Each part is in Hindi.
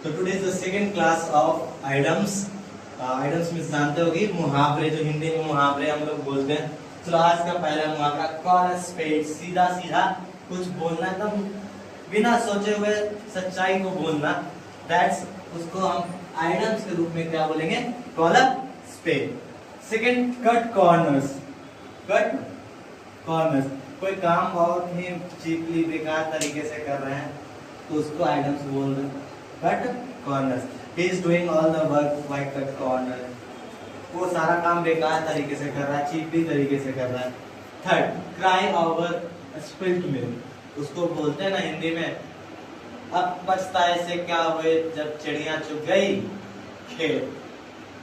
तो today is the second class of idioms. Idioms means जानते होगी मुहावरे, जो हिंदी में मुहावरे हम लोग बोलते हैं। चलो आज का पहला मुहावरा, कॉल अ स्पेड, सीधा सीधा कुछ बोलना, एकदम बिना सोचे हुए सच्चाई को बोलना। दैट्स उसको हम आइडम्स के रूप में क्या बोलेंगे, call a spade. Second, cut corners. Cut corners, कोई काम बहुत ही चीपली बेकार तरीके से कर रहे हैं तो उसको आइडम्स बोल रहे हैं, cut corners. He is doing all the work by cut corner, वो सारा काम बेकार तरीके से कर रहा है, चीपली तरीके से कर रहा है। Third, cry over spilt milk, उसको बोलते हैं ना हिंदी में, अब पछताए से क्या हुए जब चिड़िया चुग गई खेत,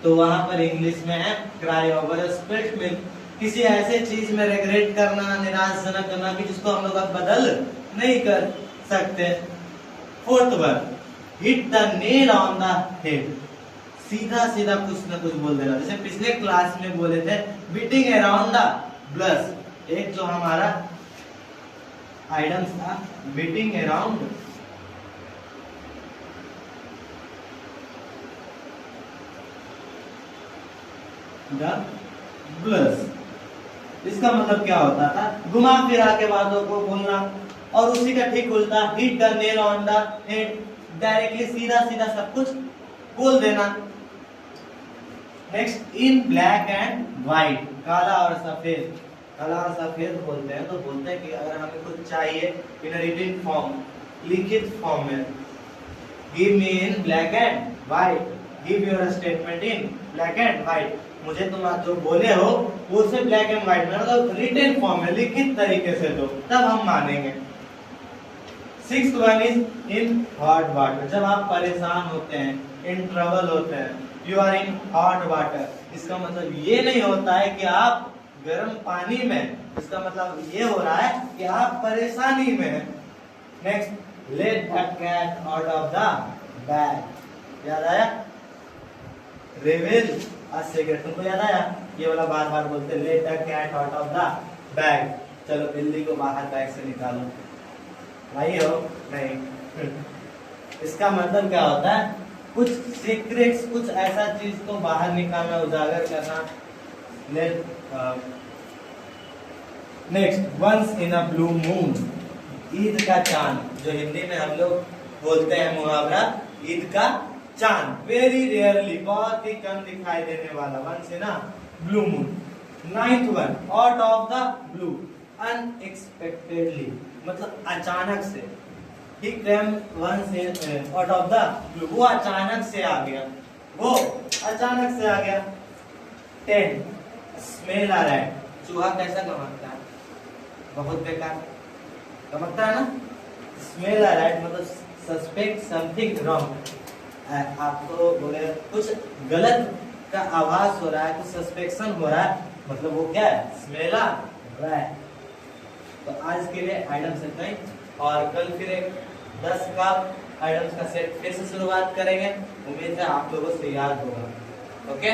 तो वहां पर इंग्लिश में है क्राई ओवर स्पिल्ट मिल्क। किसी ऐसे चीज में रिग्रेट करना, निराशजनक करना कि जिसको हम लोग अब बदल नहीं कर सकते। Fourth one, hit the nail on the head, सीधा सीधा कुछ ना कुछ बोल देना। जैसे पिछले क्लास में बोले थे बीटिंग अराउंड द ब्लश, एक जो हमारा आइडम्स था बीटिंग अराउंड द ब्लश। इसका मतलब क्या होता था, घुमा फिरा के बातों को बोलना। और उसी का ठीक उल्टा, hit the nail on the head, directly सीधा सीधा सब कुछ बोल देना। Next, in black and white, काला और सफेद। काला और सफेद बोलते हैं तो बोलते हैं कि अगर हमें कुछ चाहिए इन रिटन फॉर्म, लिखित फॉर्म में, give me in black and white, give your statement in black and white. मुझे तुम जो बोले हो वो से ब्लैक एंड व्हाइट में, मतलब रिटन फॉर्म में, लिखित तरीके से दो, तब हम मानेंगे। Sixth one is in hot water, जब आप परेशान होते हैं, इन ट्रबल होते हैं, you are in hot water. इसका मतलब ये नहीं होता है कि आप गर्म पानी में, इसका मतलब ये हो रहा है कि आप परेशानी में हैं। Next, let the cat out of the bag, याद आया? रिवील अ सीक्रेट, तुमको याद आया? ये वाला बार बार बोलते, let the cat out of the bag, चलो बिल्ली को बाहर बैग से निकालो। भाई हो नहीं इसका मतलब क्या होता है, कुछ सीक्रेट्स, कुछ ऐसा चीज को बाहर निकालना, उजागर करना। Next, once in a blue moon, Eid का चांद, जो हिंदी में हम लोग बोलते हैं मुहावरा, ईद का चांद। वेरी रेयरली, बहुत ही कम दिखाई देने वाला, once in a blue moon. Ninth one, out of the blue, unexpectedly, मतलब अचानक से। He came once out of the blue, वो अचानक से आ गया, वो अचानक से आ गया। 10, स्मेल आ रहा है, चूहा कैसा गमकता है, बहुत बेकार गमकता है ना। स्मेल आ रहा है मतलब सस्पेक्ट समथिंग रॉन्ग, आपको बोले कुछ गलत का आभास हो रहा है, कुछ सस्पेक्शन हो रहा है, मतलब वो क्या है, स्मेल आ रहा है। तो आज के लिए आइटम्स इतना ही, और कल फिर एक 10 का आइटम्स का सेट फिर से शुरुआत करेंगे। उम्मीद है आप लोगों से याद होगा। ओके।